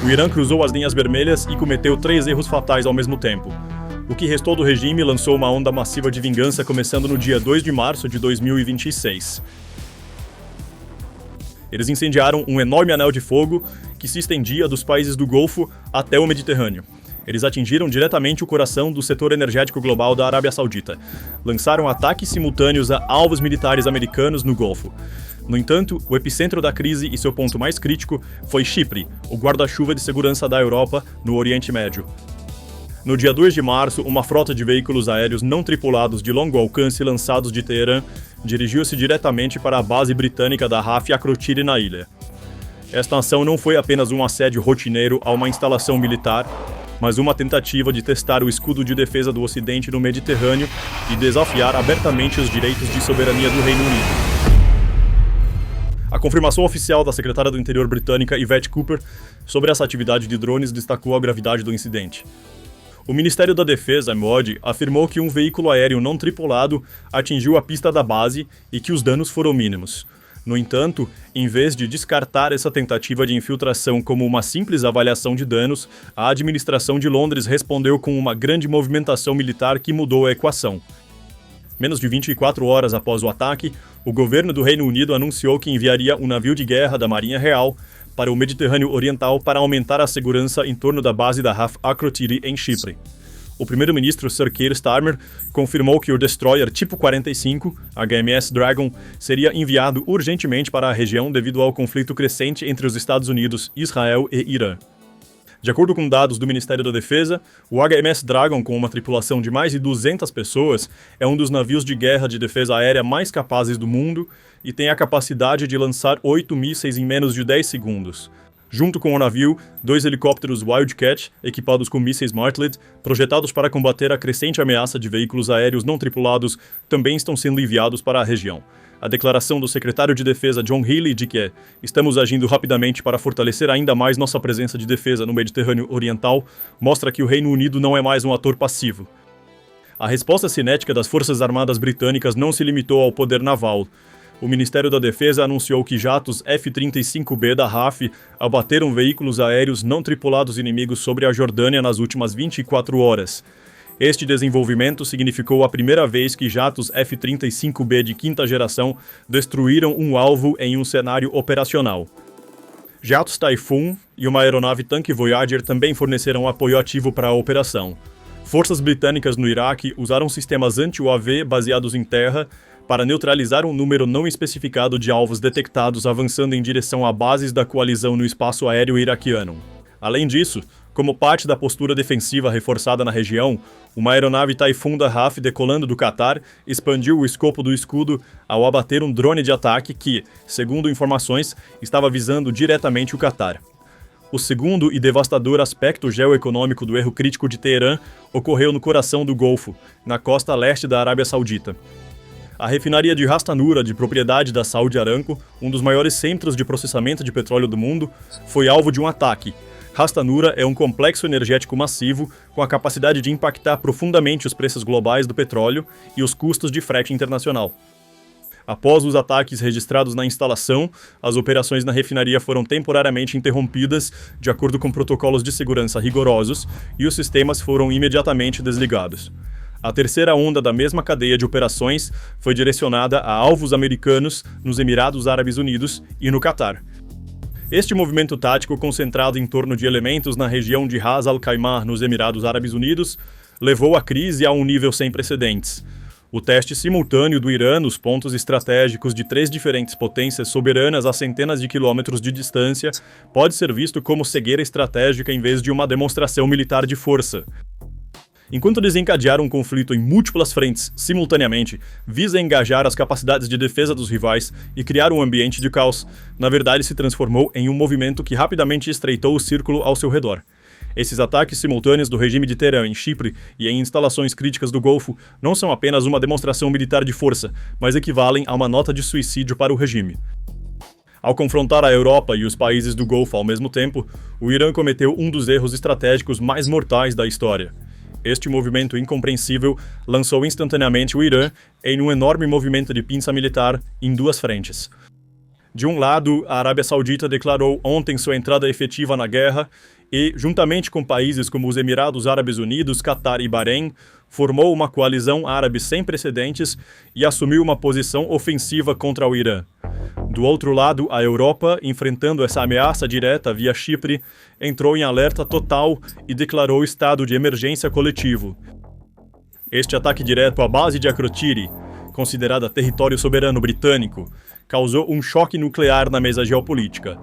O Irã cruzou as linhas vermelhas e cometeu 3 erros fatais ao mesmo tempo. O que restou do regime lançou uma onda massiva de vingança começando no dia 2 de março de 2026. Eles incendiaram um enorme anel de fogo que se estendia dos países do Golfo até o Mediterrâneo. Eles atingiram diretamente o coração do setor energético global da Arábia Saudita. Lançaram ataques simultâneos a alvos militares americanos no Golfo. No entanto, o epicentro da crise e seu ponto mais crítico foi Chipre, o guarda-chuva de segurança da Europa no Oriente Médio. No dia 2 de março, uma frota de veículos aéreos não tripulados de longo alcance lançados de Teherã dirigiu-se diretamente para a base britânica da RAF Akrotiri na ilha. Esta ação não foi apenas um assédio rotineiro a uma instalação militar, mas uma tentativa de testar o escudo de defesa do Ocidente no Mediterrâneo e desafiar abertamente os direitos de soberania do Reino Unido. A confirmação oficial da secretária do Interior britânica Yvette Cooper sobre essa atividade de drones destacou a gravidade do incidente. O Ministério da Defesa, MOD, afirmou que um veículo aéreo não tripulado atingiu a pista da base e que os danos foram mínimos. No entanto, em vez de descartar essa tentativa de infiltração como uma simples avaliação de danos, a administração de Londres respondeu com uma grande movimentação militar que mudou a equação. Menos de 24 horas após o ataque, o governo do Reino Unido anunciou que enviaria um navio de guerra da Marinha Real para o Mediterrâneo Oriental para aumentar a segurança em torno da base da RAF Akrotiri em Chipre. O primeiro-ministro Sir Keir Starmer confirmou que o destroyer tipo 45, HMS Dragon, seria enviado urgentemente para a região devido ao conflito crescente entre os Estados Unidos, Israel e Irã. De acordo com dados do Ministério da Defesa, o HMS Dragon, com uma tripulação de mais de 200 pessoas, é um dos navios de guerra de defesa aérea mais capazes do mundo e tem a capacidade de lançar 8 mísseis em menos de 10 segundos. Junto com o navio, 2 helicópteros Wildcat, equipados com mísseis Martlet, projetados para combater a crescente ameaça de veículos aéreos não tripulados, também estão sendo enviados para a região. A declaração do secretário de Defesa John Healey de que estamos agindo rapidamente para fortalecer ainda mais nossa presença de defesa no Mediterrâneo Oriental mostra que o Reino Unido não é mais um ator passivo. A resposta cinética das Forças Armadas Britânicas não se limitou ao poder naval. O Ministério da Defesa anunciou que jatos F-35B da RAF abateram veículos aéreos não tripulados inimigos sobre a Jordânia nas últimas 24 horas. Este desenvolvimento significou a primeira vez que jatos F-35B de quinta geração destruíram um alvo em um cenário operacional. Jatos Typhoon e uma aeronave tanque Voyager também forneceram apoio ativo para a operação. Forças britânicas no Iraque usaram sistemas anti-UAV baseados em terra para neutralizar um número não especificado de alvos detectados avançando em direção a bases da coalizão no espaço aéreo iraquiano. Além disso, como parte da postura defensiva reforçada na região, uma aeronave Typhoon da RAF decolando do Catar expandiu o escopo do escudo ao abater um drone de ataque que, segundo informações, estava visando diretamente o Catar. O segundo e devastador aspecto geoeconômico do erro crítico de Teherã ocorreu no coração do Golfo, na costa leste da Arábia Saudita. A refinaria de Ras Tanura, de propriedade da Saudi Aramco, um dos maiores centros de processamento de petróleo do mundo, foi alvo de um ataque. Ras Tanura é um complexo energético massivo com a capacidade de impactar profundamente os preços globais do petróleo e os custos de frete internacional. Após os ataques registrados na instalação, as operações na refinaria foram temporariamente interrompidas de acordo com protocolos de segurança rigorosos e os sistemas foram imediatamente desligados. A terceira onda da mesma cadeia de operações foi direcionada a alvos americanos nos Emirados Árabes Unidos e no Catar. Este movimento tático, concentrado em torno de elementos na região de Ras Al Khaimah, nos Emirados Árabes Unidos, levou a crise a um nível sem precedentes. O teste simultâneo do Irã nos pontos estratégicos de 3 diferentes potências soberanas a centenas de quilômetros de distância pode ser visto como cegueira estratégica em vez de uma demonstração militar de força. Enquanto desencadear um conflito em múltiplas frentes simultaneamente visa engajar as capacidades de defesa dos rivais e criar um ambiente de caos, na verdade se transformou em um movimento que rapidamente estreitou o círculo ao seu redor. Esses ataques simultâneos do regime de Teherã em Chipre e em instalações críticas do Golfo não são apenas uma demonstração militar de força, mas equivalem a uma nota de suicídio para o regime. Ao confrontar a Europa e os países do Golfo ao mesmo tempo, o Irã cometeu um dos erros estratégicos mais mortais da história. Este movimento incompreensível lançou instantaneamente o Irã em um enorme movimento de pinça militar em 2 frentes. De um lado, a Arábia Saudita declarou ontem sua entrada efetiva na guerra e, juntamente com países como os Emirados Árabes Unidos, Catar e Bahrein, formou uma coalizão árabe sem precedentes e assumiu uma posição ofensiva contra o Irã. Do outro lado, a Europa, enfrentando essa ameaça direta via Chipre, entrou em alerta total e declarou estado de emergência coletivo. Este ataque direto à base de Akrotiri, considerada território soberano britânico, causou um choque nuclear na mesa geopolítica.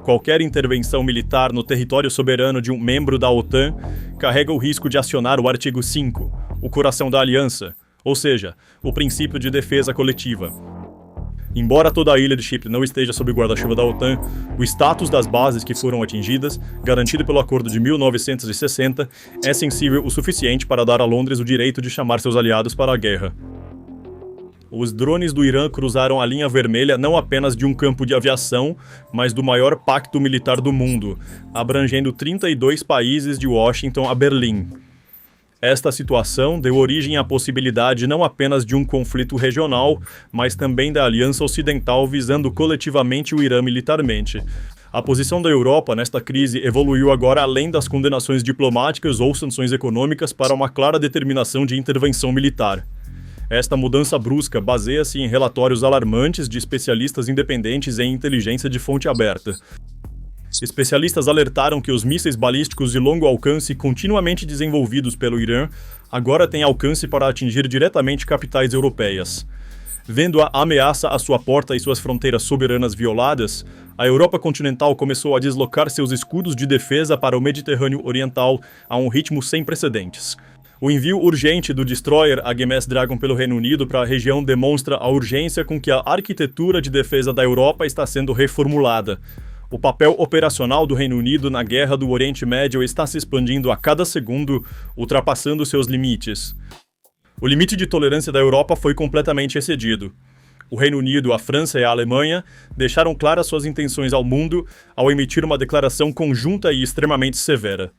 Qualquer intervenção militar no território soberano de um membro da OTAN carrega o risco de acionar o artigo 5, o coração da aliança, ou seja, o princípio de defesa coletiva. Embora toda a ilha de Chipre não esteja sob guarda-chuva da OTAN, o status das bases que foram atingidas, garantido pelo Acordo de 1960, é sensível o suficiente para dar a Londres o direito de chamar seus aliados para a guerra. Os drones do Irã cruzaram a linha vermelha não apenas de um campo de aviação, mas do maior pacto militar do mundo, abrangendo 32 países de Washington a Berlim. Esta situação deu origem à possibilidade não apenas de um conflito regional, mas também da Aliança Ocidental visando coletivamente o Irã militarmente. A posição da Europa nesta crise evoluiu agora além das condenações diplomáticas ou sanções econômicas para uma clara determinação de intervenção militar. Esta mudança brusca baseia-se em relatórios alarmantes de especialistas independentes em inteligência de fonte aberta. Especialistas alertaram que os mísseis balísticos de longo alcance continuamente desenvolvidos pelo Irã agora têm alcance para atingir diretamente capitais europeias. Vendo a ameaça à sua porta e suas fronteiras soberanas violadas, a Europa continental começou a deslocar seus escudos de defesa para o Mediterrâneo Oriental a um ritmo sem precedentes. O envio urgente do destroyer HMS Dragon pelo Reino Unido para a região demonstra a urgência com que a arquitetura de defesa da Europa está sendo reformulada. O papel operacional do Reino Unido na guerra do Oriente Médio está se expandindo a cada segundo, ultrapassando seus limites. O limite de tolerância da Europa foi completamente excedido. O Reino Unido, a França e a Alemanha deixaram claras suas intenções ao mundo ao emitir uma declaração conjunta e extremamente severa.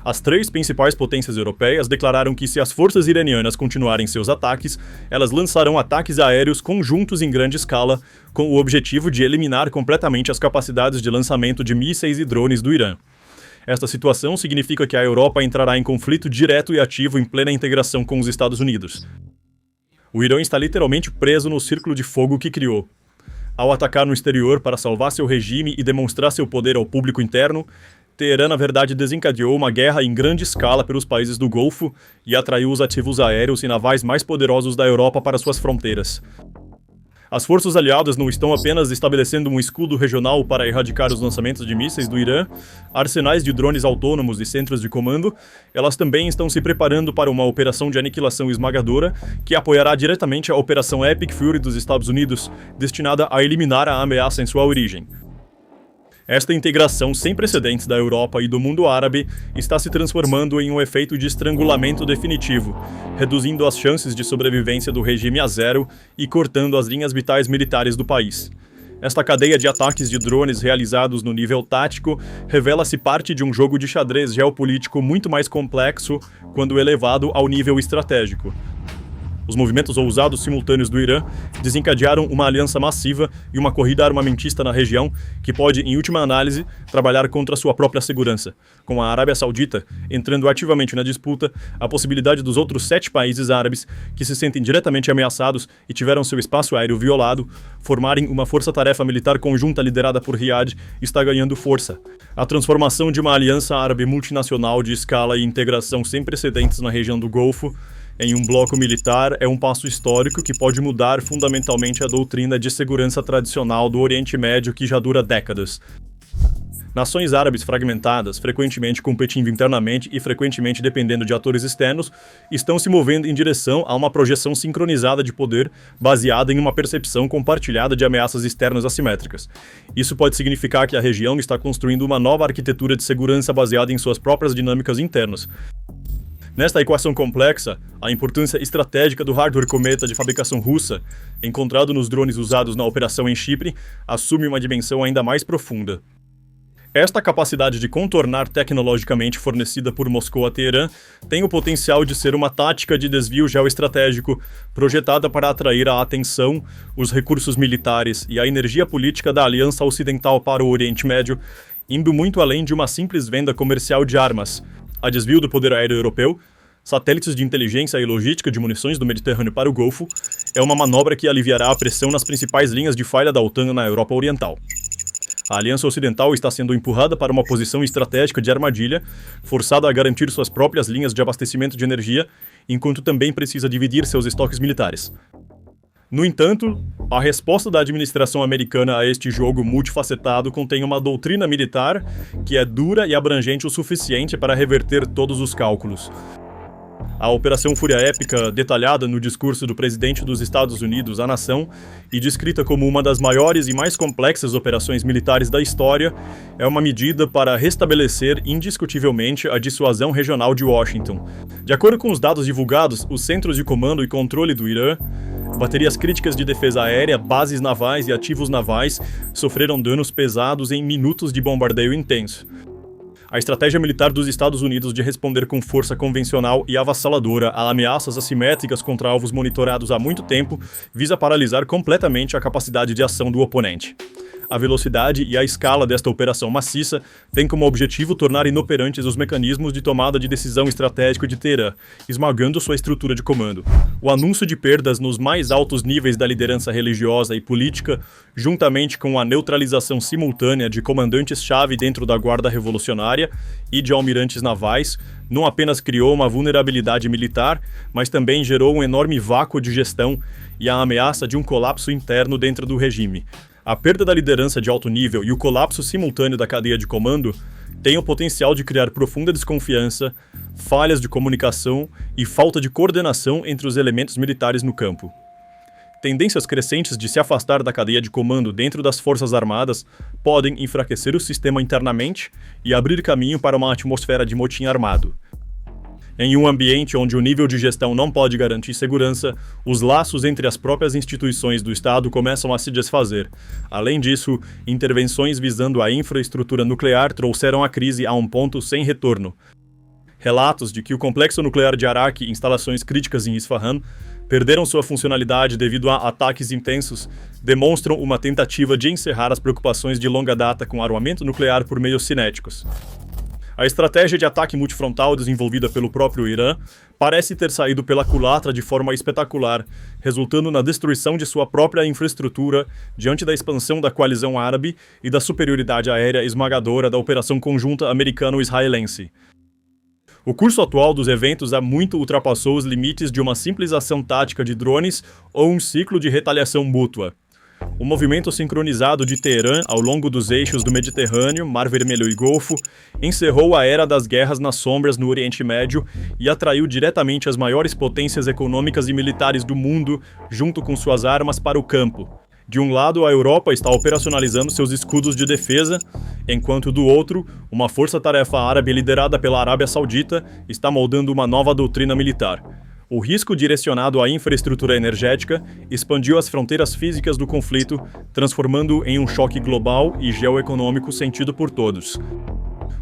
As três principais potências europeias declararam que se as forças iranianas continuarem seus ataques, elas lançarão ataques aéreos conjuntos em grande escala, com o objetivo de eliminar completamente as capacidades de lançamento de mísseis e drones do Irã. Esta situação significa que a Europa entrará em conflito direto e ativo em plena integração com os Estados Unidos. O Irã está literalmente preso no círculo de fogo que criou. Ao atacar no exterior para salvar seu regime e demonstrar seu poder ao público interno, Teherã, na verdade, desencadeou uma guerra em grande escala pelos países do Golfo e atraiu os ativos aéreos e navais mais poderosos da Europa para suas fronteiras. As forças aliadas não estão apenas estabelecendo um escudo regional para erradicar os lançamentos de mísseis do Irã, arsenais de drones autônomos e centros de comando, elas também estão se preparando para uma operação de aniquilação esmagadora que apoiará diretamente a Operação Epic Fury dos Estados Unidos, destinada a eliminar a ameaça em sua origem. Esta integração sem precedentes da Europa e do mundo árabe está se transformando em um efeito de estrangulamento definitivo, reduzindo as chances de sobrevivência do regime a zero e cortando as linhas vitais militares do país. Esta cadeia de ataques de drones realizados no nível tático revela-se parte de um jogo de xadrez geopolítico muito mais complexo quando elevado ao nível estratégico. Os movimentos ousados simultâneos do Irã desencadearam uma aliança massiva e uma corrida armamentista na região que pode, em última análise, trabalhar contra sua própria segurança, com a Arábia Saudita entrando ativamente na disputa, a possibilidade dos outros 7 países árabes que se sentem diretamente ameaçados e tiveram seu espaço aéreo violado formarem uma força-tarefa militar conjunta liderada por Riad está ganhando força. A transformação de uma aliança árabe multinacional de escala e integração sem precedentes na região do Golfo em um bloco militar é um passo histórico que pode mudar fundamentalmente a doutrina de segurança tradicional do Oriente Médio que já dura décadas. Nações árabes fragmentadas, frequentemente competindo internamente e frequentemente dependendo de atores externos, estão se movendo em direção a uma projeção sincronizada de poder baseada em uma percepção compartilhada de ameaças externas assimétricas. Isso pode significar que a região está construindo uma nova arquitetura de segurança baseada em suas próprias dinâmicas internas. Nesta equação complexa, a importância estratégica do hardware cometa de fabricação russa, encontrado nos drones usados na operação em Chipre, assume uma dimensão ainda mais profunda. Esta capacidade de contornar tecnologicamente fornecida por Moscou a Teherã tem o potencial de ser uma tática de desvio geoestratégico projetada para atrair a atenção, os recursos militares e a energia política da Aliança Ocidental para o Oriente Médio, indo muito além de uma simples venda comercial de armas. A desvio do poder aéreo europeu, satélites de inteligência e logística de munições do Mediterrâneo para o Golfo, é uma manobra que aliviará a pressão nas principais linhas de falha da OTAN na Europa Oriental. A Aliança Ocidental está sendo empurrada para uma posição estratégica de armadilha, forçada a garantir suas próprias linhas de abastecimento de energia, enquanto também precisa dividir seus estoques militares. No entanto, a resposta da administração americana a este jogo multifacetado contém uma doutrina militar que é dura e abrangente o suficiente para reverter todos os cálculos. A Operação Fúria Épica, detalhada no discurso do presidente dos Estados Unidos à nação e descrita como uma das maiores e mais complexas operações militares da história, é uma medida para restabelecer indiscutivelmente a dissuasão regional de Washington. De acordo com os dados divulgados, os centros de comando e controle do Irã, baterias críticas de defesa aérea, bases navais e ativos navais sofreram danos pesados em minutos de bombardeio intenso. A estratégia militar dos Estados Unidos de responder com força convencional e avassaladora a ameaças assimétricas contra alvos monitorados há muito tempo visa paralisar completamente a capacidade de ação do oponente. A velocidade e a escala desta operação maciça têm como objetivo tornar inoperantes os mecanismos de tomada de decisão estratégico de Teherã, esmagando sua estrutura de comando. O anúncio de perdas nos mais altos níveis da liderança religiosa e política, juntamente com a neutralização simultânea de comandantes-chave dentro da Guarda Revolucionária e de almirantes navais, não apenas criou uma vulnerabilidade militar, mas também gerou um enorme vácuo de gestão e a ameaça de um colapso interno dentro do regime. A perda da liderança de alto nível e o colapso simultâneo da cadeia de comando têm o potencial de criar profunda desconfiança, falhas de comunicação e falta de coordenação entre os elementos militares no campo. Tendências crescentes de se afastar da cadeia de comando dentro das Forças Armadas podem enfraquecer o sistema internamente e abrir caminho para uma atmosfera de motim armado. Em um ambiente onde o nível de gestão não pode garantir segurança, os laços entre as próprias instituições do Estado começam a se desfazer. Além disso, intervenções visando a infraestrutura nuclear trouxeram a crise a um ponto sem retorno. Relatos de que o complexo nuclear de Arak e instalações críticas em Isfahan perderam sua funcionalidade devido a ataques intensos demonstram uma tentativa de encerrar as preocupações de longa data com armamento nuclear por meios cinéticos. A estratégia de ataque multifrontal desenvolvida pelo próprio Irã parece ter saído pela culatra de forma espetacular, resultando na destruição de sua própria infraestrutura diante da expansão da coalizão árabe e da superioridade aérea esmagadora da operação conjunta americano-israelense. O curso atual dos eventos há muito ultrapassou os limites de uma simples ação tática de drones ou um ciclo de retaliação mútua. O movimento sincronizado de Teherã ao longo dos eixos do Mediterrâneo, Mar Vermelho e Golfo encerrou a era das guerras nas sombras no Oriente Médio e atraiu diretamente as maiores potências econômicas e militares do mundo, junto com suas armas, para o campo. De um lado, a Europa está operacionalizando seus escudos de defesa, enquanto do outro, uma força-tarefa árabe liderada pela Arábia Saudita está moldando uma nova doutrina militar. O risco direcionado à infraestrutura energética expandiu as fronteiras físicas do conflito, transformando em um choque global e geoeconômico sentido por todos.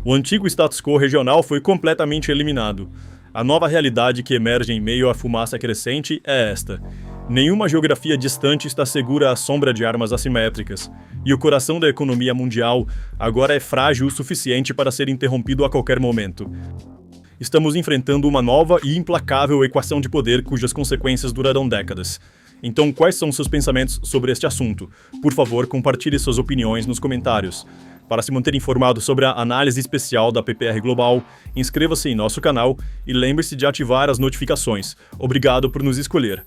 O antigo status quo regional foi completamente eliminado. A nova realidade que emerge em meio à fumaça crescente é esta. Nenhuma geografia distante está segura à sombra de armas assimétricas, e o coração da economia mundial agora é frágil o suficiente para ser interrompido a qualquer momento. Estamos enfrentando uma nova e implacável equação de poder cujas consequências durarão décadas. Então, quais são seus pensamentos sobre este assunto? Por favor, compartilhe suas opiniões nos comentários. Para se manter informado sobre a análise especial da PPR Global, inscreva-se em nosso canal e lembre-se de ativar as notificações. Obrigado por nos escolher.